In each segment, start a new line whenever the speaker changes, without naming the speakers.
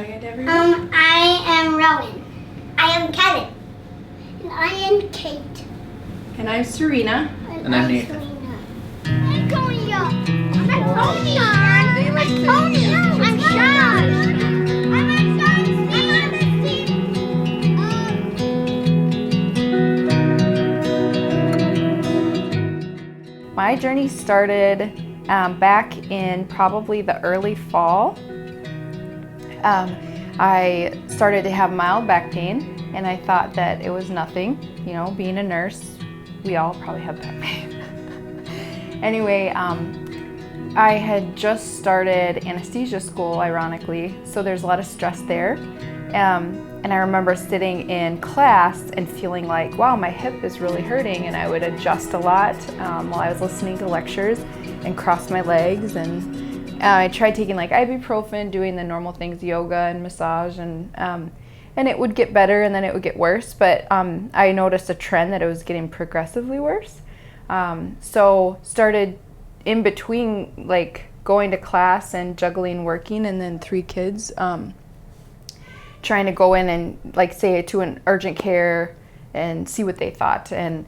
again to everyone?
I am Rowan. I am Kevin. And I am Kate.
And I'm Sarena.
And I'm Nathan.
Antonio. I'm Antonio. I'm Sean.
My journey started back in probably the early fall. I started to have mild back pain, and I thought that it was nothing. You know, being a nurse, we all probably have back pain. Anyway, I had just started anesthesia school, ironically, so there's a lot of stress there. And I remember sitting in class and feeling like, wow, my hip is really hurting, and I would adjust a lot while I was listening to lectures and cross my legs. And I tried taking like ibuprofen, doing the normal things, yoga and massage, and it would get better and then it would get worse. But I noticed a trend that it was getting progressively worse. So started in between like going to class and juggling working and then 3 kids. Trying to go in and like say to an urgent care and see what they thought. And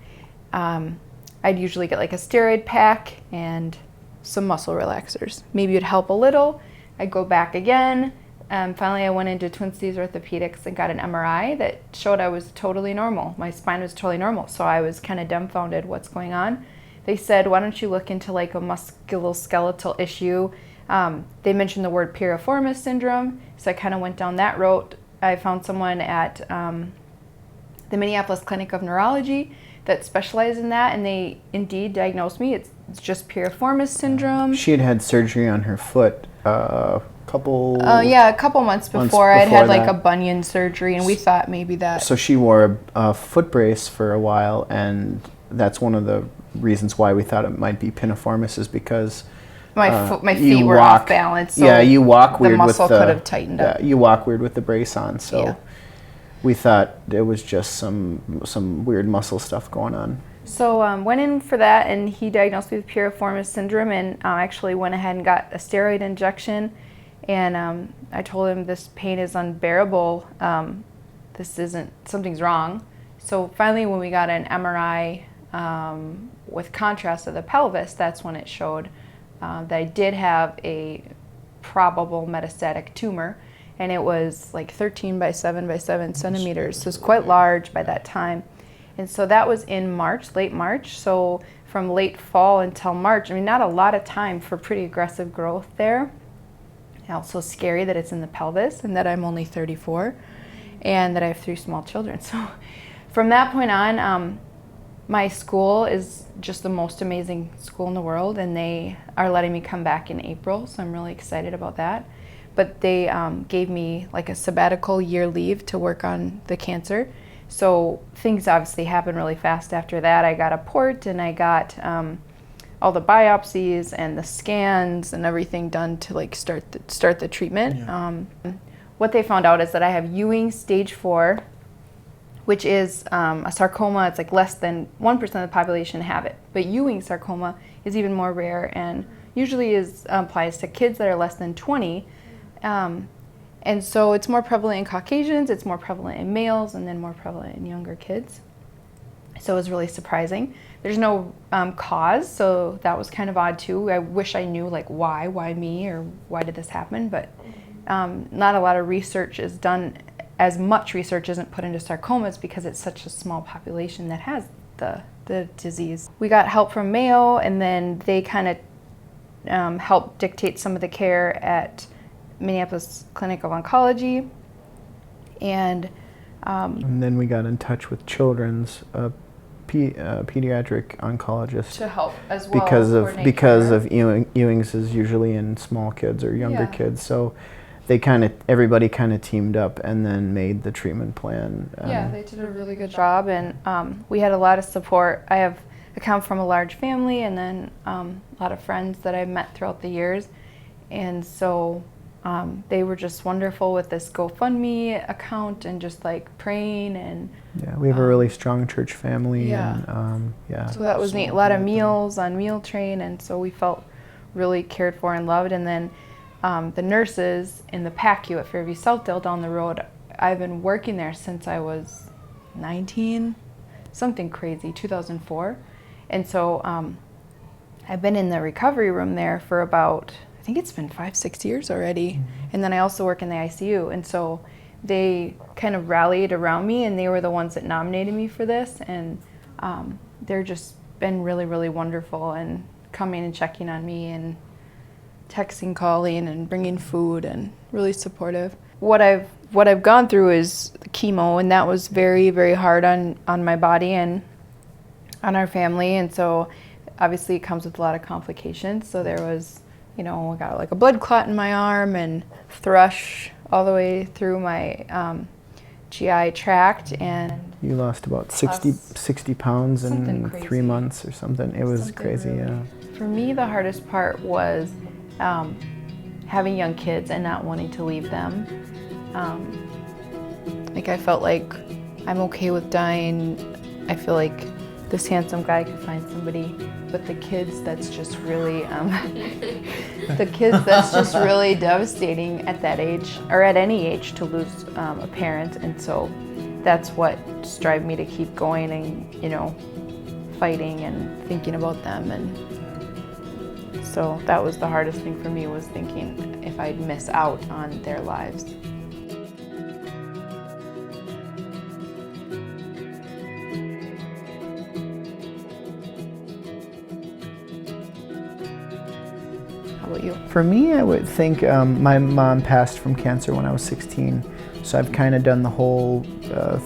I'd usually get like a steroid pack and some muscle relaxers. Maybe it'd help a little. I'd go back again. Finally I went into Twin Cities Orthopedics and got an MRI that showed I was totally normal. My spine was totally normal. So I was kind of dumbfounded what's going on. They said, why don't you look into like a musculoskeletal issue? They mentioned the word piriformis syndrome. So I kind of went down that road. I found someone at the Minneapolis Clinic of Neurology that specialized in that, and they indeed diagnosed me. It's just piriformis syndrome.
She had had surgery on her foot a couple
months before. I'd had like
that.
a bunion surgery, and we thought maybe that.
So she wore a foot brace for a while, and that's one of the reasons why we thought it might be piriformis, is because
my feet were off balance. So
you walk weird.
The muscle
with
could have tightened up.
You walk weird with the brace on. So we thought it was just some weird muscle stuff going on.
So went in for that, and he diagnosed me with piriformis syndrome, and actually went ahead and got a steroid injection. And I told him this pain is unbearable. Something's wrong. So finally, when we got an MRI with contrast of the pelvis, that's when it showed that I did have a probable metastatic tumor, and it was like 13 by 7 by 7 centimeters, so it was quite large by that time. And so that was in March, late March, so from late fall until March, I mean, not a lot of time for pretty aggressive growth there. Also scary that it's in the pelvis and that I'm only 34 and that I have 3 small children. So from that point on, my school is just the most amazing school in the world, and they are letting me come back in April, so I'm really excited about that. But they gave me like a sabbatical year leave to work on the cancer. So things obviously happened really fast after that. I got a port, and I got all the biopsies and the scans and everything done to like start the treatment. Yeah. What they found out is that I have Ewings stage 4, which is a sarcoma. It's like less than 1% of the population have it. But Ewings sarcoma is even more rare, and usually applies to kids that are less than 20. And so it's more prevalent in Caucasians, it's more prevalent in males, and then more prevalent in younger kids. So it was really surprising. There's no cause, so that was kind of odd too. I wish I knew like why me, or why did this happen, but not a lot of research is done. As much research isn't put into sarcomas because it's such a small population that has the disease. We got help from Mayo, and then they kind of helped dictate some of the care at Minneapolis Clinic of Oncology. And
then we got in touch with Children's pediatric oncologist
to help as well,
because of Ewings is usually in small kids or younger kids. So everybody kind of teamed up and then made the treatment plan.
They did a really good job, and we had a lot of support. I come from a large family, and then a lot of friends that I've met throughout the years, and so they were just wonderful with this GoFundMe account and just like praying. And
we have a really strong church family.
And, so that was neat. A lot of meals on Meal Train, and so we felt really cared for and loved. And then the nurses in the PACU at Fairview Southdale down the road, I've been working there since I was 19, something crazy, 2004. And so I've been in the recovery room there for about, I think it's been 5-6 years already. And then I also work in the ICU. And so they kind of rallied around me, and they were the ones that nominated me for this. And they're just been really, really wonderful, and coming and checking on me and texting, calling, and bringing food, and really supportive. What I've gone through is chemo, and that was very, very hard on my body and on our family. And so obviously it comes with a lot of complications. So there was, I got like a blood clot in my arm and thrush all the way through my GI tract. And
you lost about 60 pounds in 3 months or something. It was crazy, yeah.
For me, the hardest part was having young kids and not wanting to leave them. I felt like I'm okay with dying. I feel like this handsome guy could find somebody, but the kids, that's just really, really devastating at that age, or at any age, to lose a parent. And so that's what drives me to keep going and, fighting and thinking about them. And so that was the hardest thing for me, was thinking if I'd miss out on their lives. How about you?
For me, I would think my mom passed from cancer when I was 16, so I've kind of done the whole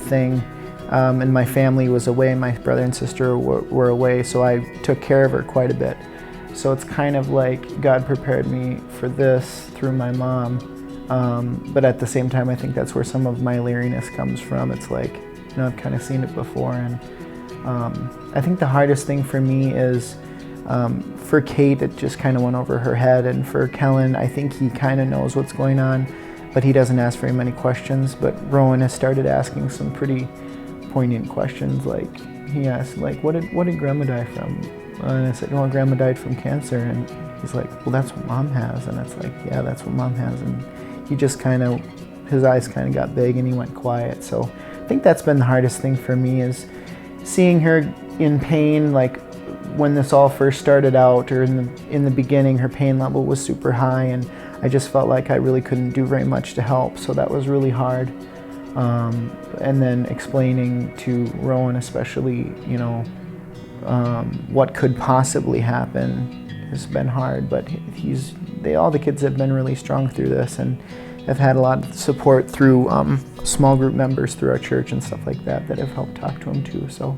thing. And my family was away, my brother and sister were away, so I took care of her quite a bit. So it's kind of like God prepared me for this through my mom. But at the same time, I think that's where some of my leeriness comes from. It's like, I've kind of seen it before. And I think the hardest thing for me is, for Kate, it just kind of went over her head. And for Kellen, I think he kind of knows what's going on, but he doesn't ask very many questions. But Rowan has started asking some pretty poignant questions. Like, he asked, like, what did Grandma die from? And I said, well, Grandma died from cancer. And he's like, well, that's what Mom has. And it's like, yeah, that's what Mom has. And he just kind of, his eyes kind of got big and he went quiet. So I think that's been the hardest thing for me, is seeing her in pain. Like, when this all first started out, or in the beginning, her pain level was super high, and I just felt like I really couldn't do very much to help. So that was really hard. And then explaining to Rowan, especially, what could possibly happen has been hard. But all the kids have been really strong through this, and have had a lot of support through small group members through our church and stuff like that have helped talk to him too. So